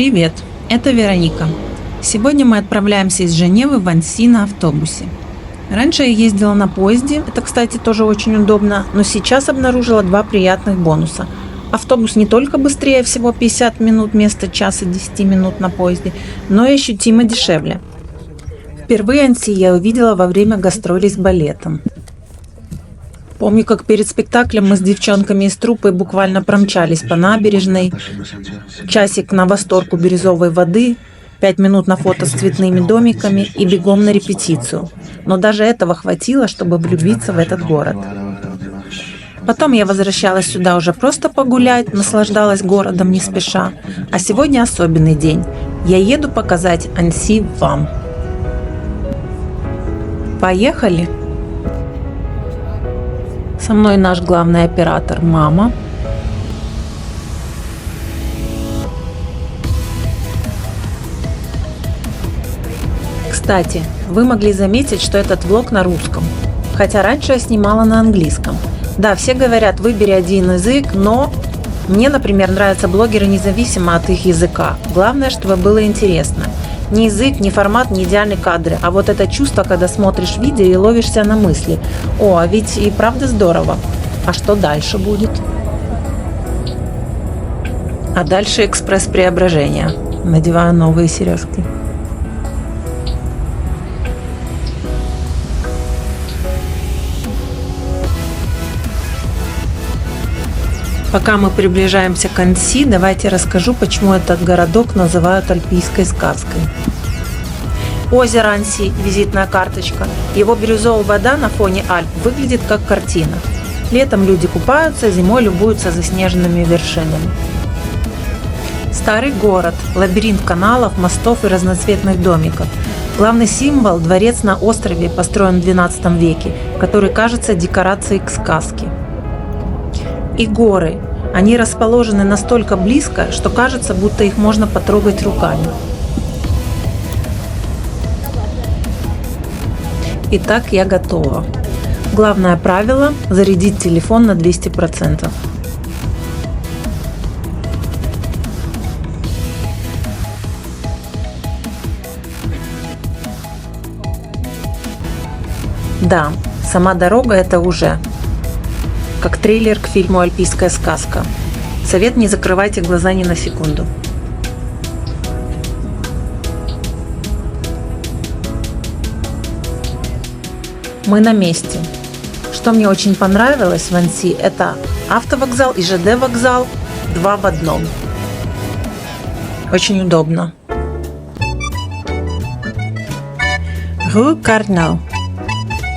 Привет, это Вероника. Сегодня мы отправляемся из Женевы в Анси на автобусе. Раньше я ездила на поезде, это, кстати, тоже очень удобно, но сейчас обнаружила два приятных бонуса. Автобус не только быстрее, всего 50 минут вместо часа 10 минут на поезде, но и ощутимо дешевле. Впервые Анси я увидела во время гастролей с балетом. Помню, как перед спектаклем мы с девчонками из труппы буквально промчались по набережной, часик на восторг у бирюзовой воды, 5 минут на фото с цветными домиками и бегом на репетицию. Но даже этого хватило, чтобы влюбиться в этот город. Потом я возвращалась сюда уже просто погулять, наслаждалась городом не спеша. А сегодня особенный день. Я еду показать Анси вам. Поехали! Со мной наш главный оператор мама. Кстати, вы могли заметить, что этот влог на русском, хотя раньше я снимала на английском. Да, все говорят, выбери один язык, но мне, например, нравятся блогеры независимо от их языка. Главное, чтобы было интересно. Ни язык, ни формат, ни идеальные кадры, а вот это чувство, когда смотришь видео и ловишься на мысли. О, а ведь и правда здорово. А что дальше будет? А дальше экспресс преображения. Надеваю новые сережки. Пока мы приближаемся к Анси, давайте расскажу, почему этот городок называют альпийской сказкой. Озеро Анси, визитная карточка. Его бирюзовая вода на фоне Альп выглядит как картина. Летом люди купаются, зимой любуются заснеженными вершинами. Старый город, лабиринт каналов, мостов и разноцветных домиков. Главный символ – дворец на острове, построен в XII веке, который кажется декорацией к сказке. И горы. Они расположены настолько близко, что кажется, будто их можно потрогать руками. Итак, я готова. Главное правило – зарядить телефон на 200%. Да, сама дорога – это уже как трейлер к фильму «Альпийская сказка». Совет: не закрывайте глаза ни на секунду. Мы на месте. Что мне очень понравилось в Анси, это автовокзал и ЖД вокзал, два в одном. Очень удобно. Rue Carnot.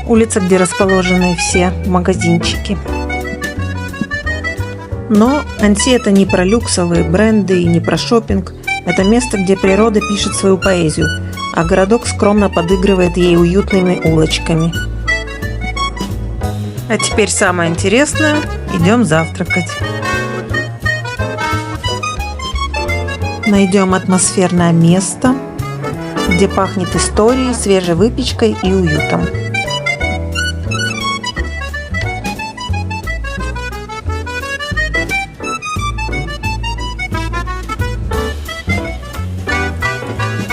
Улица, где расположены все магазинчики. Но Анси это не про люксовые бренды и не про шопинг. Это место, где природа пишет свою поэзию, а городок скромно подыгрывает ей уютными улочками. А теперь самое интересное. Идем завтракать. Найдем атмосферное место, где пахнет историей, свежей выпечкой и уютом.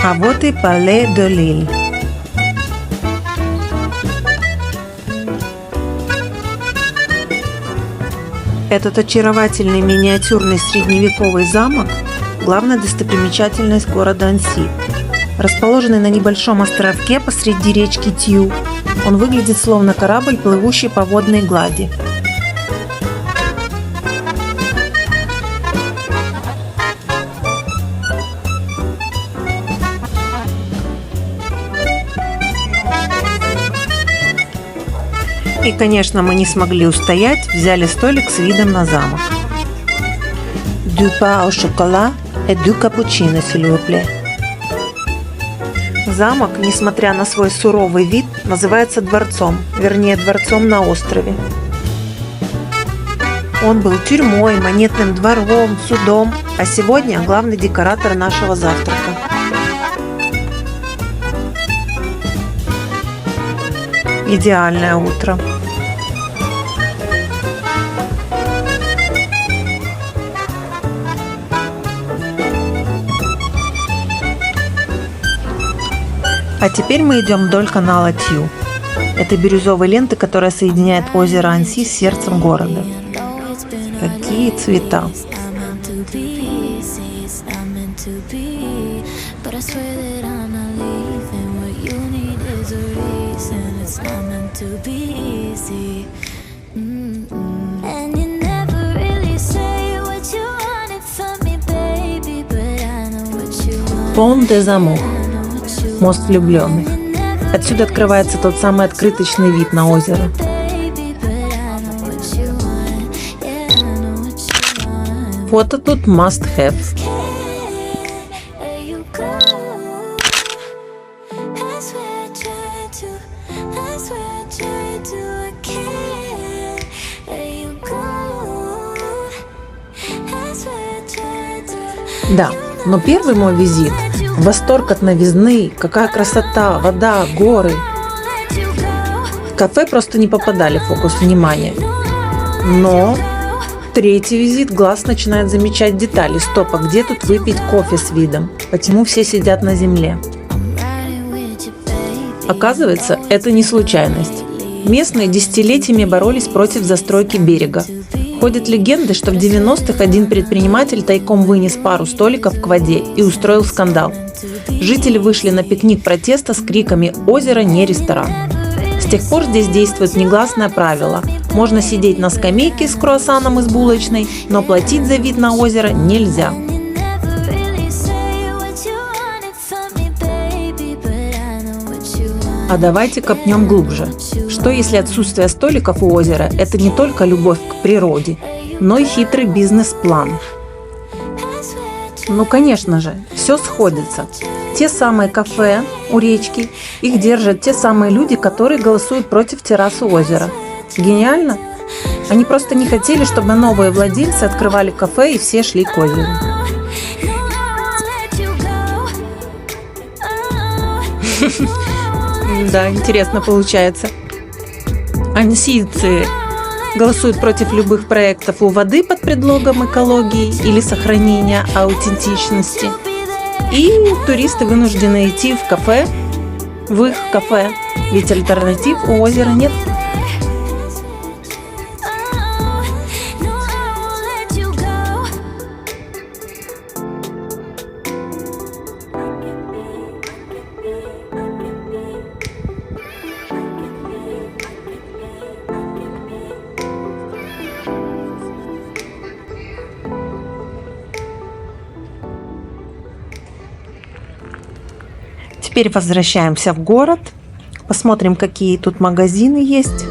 А вот и Palais de Lille. Этот очаровательный миниатюрный средневековый замок – главная достопримечательность города Анси. Расположенный на небольшом островке посреди речки Тью, он выглядит словно корабль, плывущий по водной глади. И, конечно, мы не смогли устоять, взяли столик с видом на замок. Du pain au chocolat et du cappuccino, s'il vous plaît. Замок, несмотря на свой суровый вид, называется дворцом, вернее, дворцом на острове. Он был тюрьмой, монетным двором, судом, а сегодня главный декоратор нашего завтрака. Идеальное утро. А теперь мы идем вдоль канала Тью. Это бирюзовой ленты, которая соединяет озеро Анси с сердцем города. Какие цвета! Pont des Amours. Мост влюбленных. Отсюда открывается тот самый открыточный вид на озеро. Фото тут must have. Да, но первый мой визит – восторг от новизны, какая красота, вода, горы. В кафе просто не попадали в фокус внимания. Но третий визит глаз начинает замечать детали. Стоп, а где тут выпить кофе с видом? Почему все сидят на земле? Оказывается, это не случайность. Местные десятилетиями боролись против застройки берега. Ходят легенды, что в 90-х один предприниматель тайком вынес пару столиков к воде и устроил скандал. Жители вышли на пикник протеста с криками «Озеро не ресторан». С тех пор здесь действует негласное правило: можно сидеть на скамейке с круассаном из булочной, но платить за вид на озеро нельзя. А давайте копнем глубже. Что если отсутствие столиков у озера – это не только любовь к природе, но и хитрый бизнес-план? Ну, конечно же, все сходится. Те самые кафе у речки, их держат те самые люди, которые голосуют против террасы озера. Гениально? Они просто не хотели, чтобы новые владельцы открывали кафе и все шли к озеру. Да, интересно получается. Ансийцы голосуют против любых проектов у воды под предлогом экологии или сохранения аутентичности. И туристы вынуждены идти в кафе, в их кафе, ведь альтернатив у озера нет. Теперь возвращаемся в город, посмотрим, какие тут магазины есть.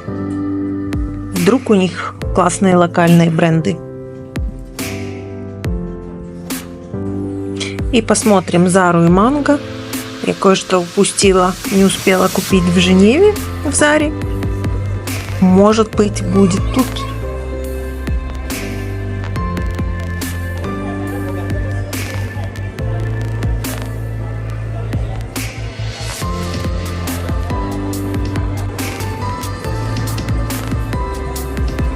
Вдруг у них классные локальные бренды. И посмотрим Зару и Манго. Я кое-что упустила, не успела купить в Женеве, в Заре. Может быть, будет тут.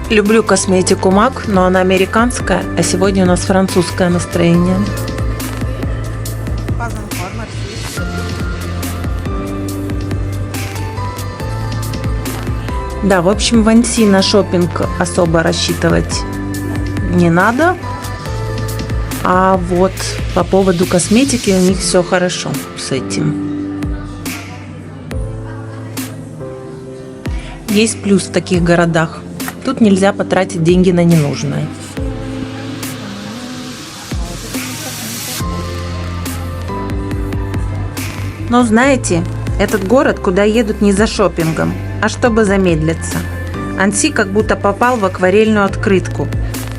Люблю косметику MAC, но она американская, а сегодня у нас французское настроение. Да, в общем, в Анси на шопинг особо рассчитывать не надо. А вот по поводу косметики у них все хорошо с этим. Есть плюс в таких городах. Тут нельзя потратить деньги на ненужное. Но знаете, этот город, куда едут не за шопингом, а чтобы замедлиться. Анси как будто попал в акварельную открытку.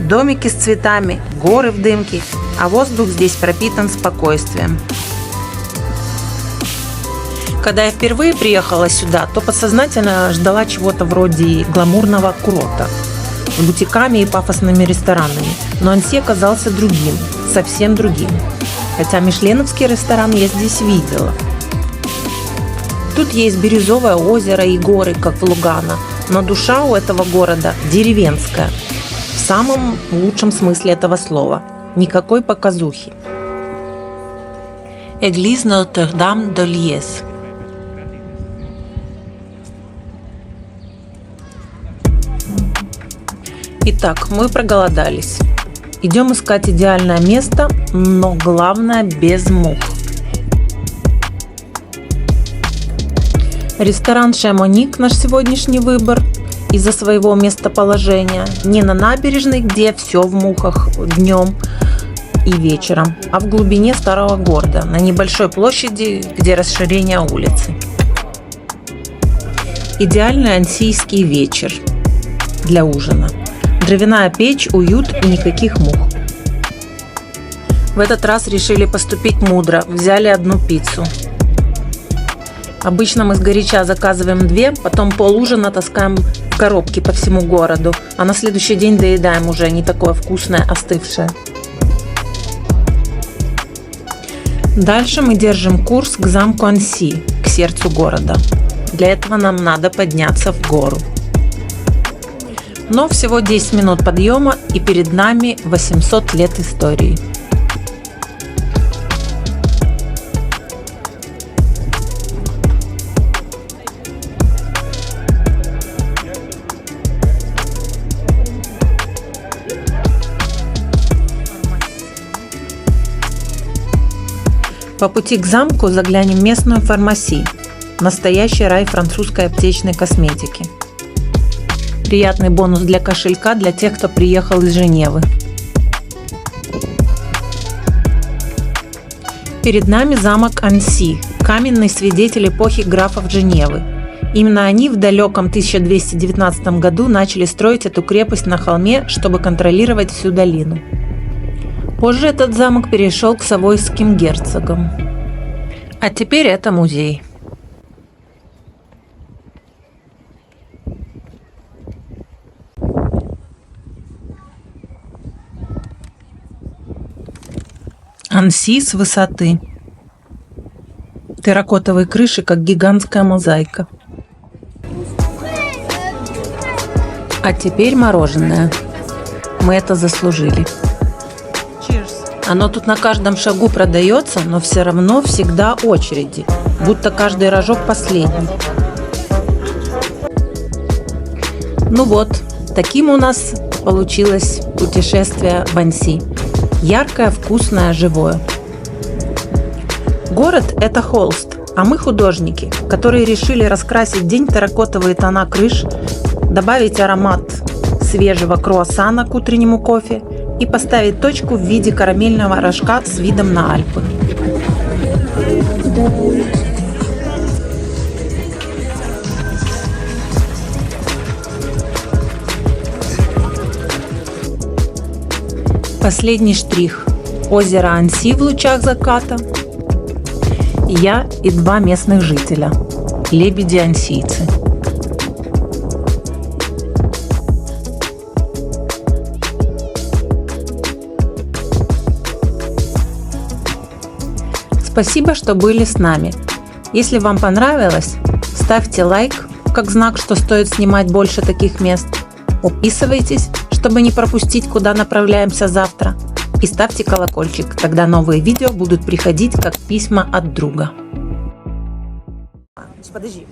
Домики с цветами, горы в дымке, а воздух здесь пропитан спокойствием. Когда я впервые приехала сюда, то подсознательно ждала чего-то вроде гламурного курорта с бутиками и пафосными ресторанами. Но Анси оказался другим, совсем другим. Хотя мишленовский ресторан я здесь видела. Тут есть бирюзовое озеро и горы, как в Лугано, но душа у этого города деревенская, в самом лучшем смысле этого слова. Никакой показухи. Église Notre-Dame de Liesse. Итак, мы проголодались. Идем искать идеальное место, но главное без мух. Ресторан Шамоник наш сегодняшний выбор из-за своего местоположения. Не на набережной, где все в мухах днем и вечером, а в глубине старого города, на небольшой площади, где расширение улицы. Идеальный ансийский вечер для ужина. Дровяная печь, уют и никаких мух. В этот раз решили поступить мудро, взяли одну пиццу. Обычно мы сгоряча заказываем 2, потом полужина таскаем в коробки по всему городу, а на следующий день доедаем уже не такое вкусное, остывшее. Дальше мы держим курс к замку Анси, к сердцу города. Для этого нам надо подняться в гору. Но всего 10 минут подъема, и перед нами 800 лет истории. По пути к замку заглянем в местную фармаси, настоящий рай французской аптечной косметики. Приятный бонус для кошелька для тех, кто приехал из Женевы. Перед нами замок Анси, каменный свидетель эпохи графов Женевы. Именно они в далеком 1219 году начали строить эту крепость на холме, чтобы контролировать всю долину. Позже этот замок перешел к савойским герцогам. А теперь это музей. Анси с высоты. Терракотовые крыши, как гигантская мозаика. А теперь мороженое. Мы это заслужили. Оно тут на каждом шагу продается, но все равно всегда очереди, будто каждый рожок последний. Ну вот, таким у нас получилось путешествие в Анси. Яркое, вкусное, живое. Город – это холст, а мы художники, которые решили раскрасить день терракотовые тона крыш, добавить аромат свежего круассана к утреннему кофе и поставить точку в виде карамельного рожка с видом на Альпы. Последний штрих. Озеро Анси в лучах заката. Я и 2 местных жителя. Лебеди-ансийцы. Спасибо, что были с нами. Если вам понравилось, ставьте лайк, как знак, что стоит снимать больше таких мест. Подписывайтесь, чтобы не пропустить, куда направляемся завтра. И ставьте колокольчик, тогда новые видео будут приходить как письма от друга. Подожди,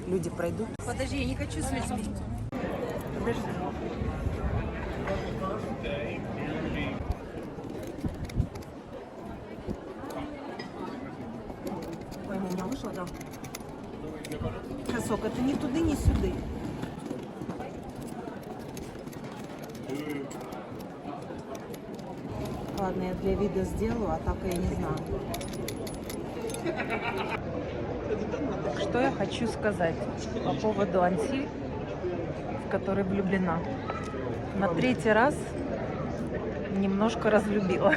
люди пройдут. Подожди, я не хочу с людьми. Подожди. Ой, меня вышло, да? Красок, это ни туди, ни сюди. Ладно, я для вида сделаю, а так я не знаю. Что я хочу сказать по поводу Анси, в который влюблена. На 3-й раз немножко разлюбила.